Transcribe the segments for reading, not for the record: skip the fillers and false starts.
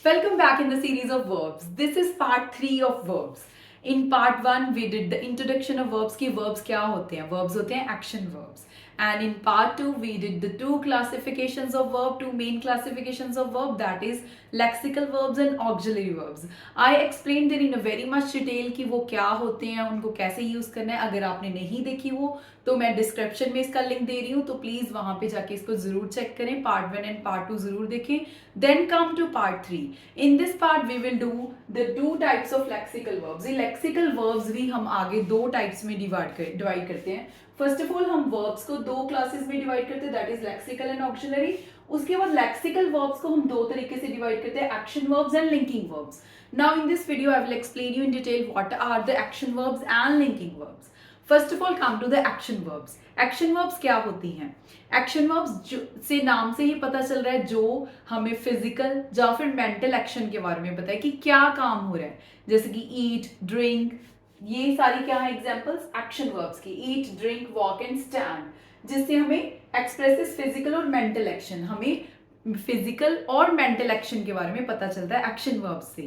Welcome back in the series of verbs. This is part 3 of verbs. In part 1 we did the introduction of verbs कि verbs क्या होते हैं. Verbs होते हैं action verbs. And in part 2 we did the two classifications of verb, two main classifications of verb, that is lexical verbs and auxiliary verbs. I explained it in a very much detail कि वो क्या होते हैं, उनको कैसे use करना है. अगर आपने नहीं देखी वो तो मैं डिस्क्रिप्शन में इसका लिंक दे रही हूँ, तो प्लीज वहां पे जाके इसको जरूर चेक करें. पार्ट 1 एंड पार्ट 2 जरूर देखें. Then come to part 3. In this part we will do the two types of lexical verbs. ये lexical verbs भी हम आगे दो types में divide करते हैं. फर्स्ट ऑफ ऑल हम verbs को दो क्लासेस में डिवाइड करते हैं, that is lexical and auxiliary. उसके बाद लेक्सिकल verbs को हम दो तरीके से डिवाइड करते हैं, action verbs and linking verbs. Now in this video I will explain you in detail what are the action verbs and linking verbs. First of all come to the action verbs. Action verbs क्या होती हैं? Action verbs से नाम से ही पता चल रहा है जो हमें फिजिकल या फिर मेंटल एक्शन के बारे में पता है कि क्या काम हो रहा है, जैसे कि ईट, ड्रिंक, ये सारी क्या है एग्जांपल्स एक्शन वर्ब्स की. Eat, drink, walk and stand, जिससे हमें एक्सप्रेसेस फिजिकल और मेंटल एक्शन, हमें फिजिकल और मेंटल एक्शन के बारे में पता चलता है एक्शन वर्ब्स से.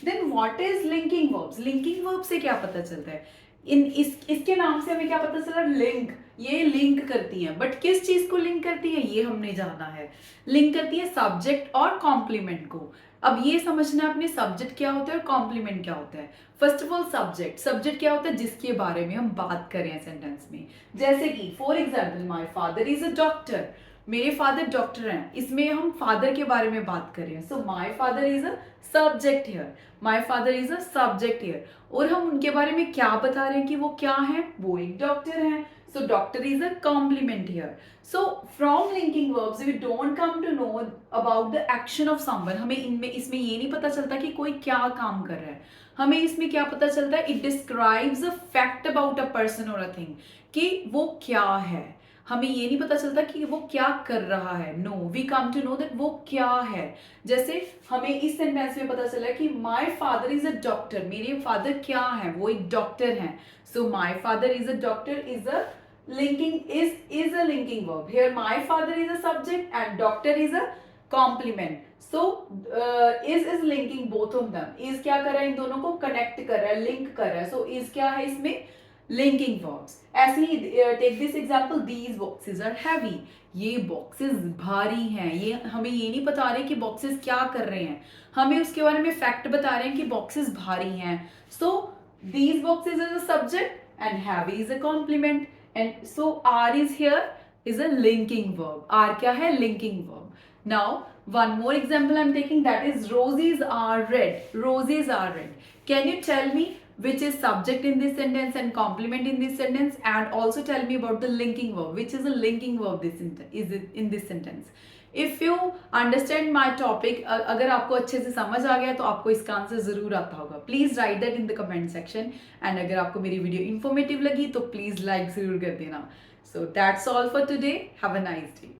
Then what is linking verbs? Linking verb से क्या पता चलता है? इसके नाम से हमें क्या पता चला? लिंक. ये लिंक करती है, बट किस चीज को लिंक करती है ये हमने जाना है. लिंक करती है सब्जेक्ट और कॉम्प्लीमेंट को. अब ये समझना है अपने सब्जेक्ट क्या होता है और कॉम्प्लीमेंट क्या होता है. First of all subject. Subject क्या होता है? जिसके बारे में हम बात कर रहे हैं सेंटेंस में. जैसे कि for example my father is a doctor. मेरे फादर डॉक्टर हैं, इसमें हम फादर के बारे में बात कर रहे हैं. So my father is a subject here. My father is a subject here. और हम उनके बारे में क्या बता रहे हैं कि वो क्या है? वो एक डॉक्टर है. So doctor is a complement here. So from linking verbs we don't come to know about the action of someone. हमें इसमें ये नहीं पता चलता कि कोई क्या काम कर रहा है. हमें इसमें क्या पता चलता है? It describes a fact about a person और अ थिंग, कि वो क्या है. हमें ये नहीं पता चलता कि वो क्या कर रहा है. No, we come to know that वो क्या है. जैसे हमें इस सेंटेंस में पता चला कि my father is a doctor. मेरे फादर क्या है? वो एक डॉक्टर हैं. So my father is a doctor is a linking is a linking verb. Here my father is a subject and doctor is a complement. So is linking both of them. is क्या कर रहा है? इन दोनों को connect कर रहा है, link कर रहा है. So is क्या है इसमें? Linking verbs. ऐसे ही take this example, these boxes are heavy. ये बॉक्सेस भारी हैं. ये हमें ये नहीं बता रहे कि बॉक्सेस क्या कर रहे हैं, हमें उसके बारे में फैक्ट बता रहे हैं कि बॉक्सेस भारी हैं. So these boxes is a subject and heavy is a complement. And so R is here is a linking verb. R क्या है? Linking verb. Now one more example I'm taking, that is roses are red. Roses are red. Can you tell me which is subject in this sentence and complement in this sentence, and also tell me about the linking verb, which is a linking verb this is it in this sentence. If you understand my topic, अगर आपको अच्छे से समझ आ गया तो आपको इसका answer जरूर आता होगा. Please right that in the comment section. And अगर आपको मेरी वीडियो इन्फॉर्मेटिव लगी तो प्लीज लाइक जरूर कर देना. So that's all for today. Have a nice day.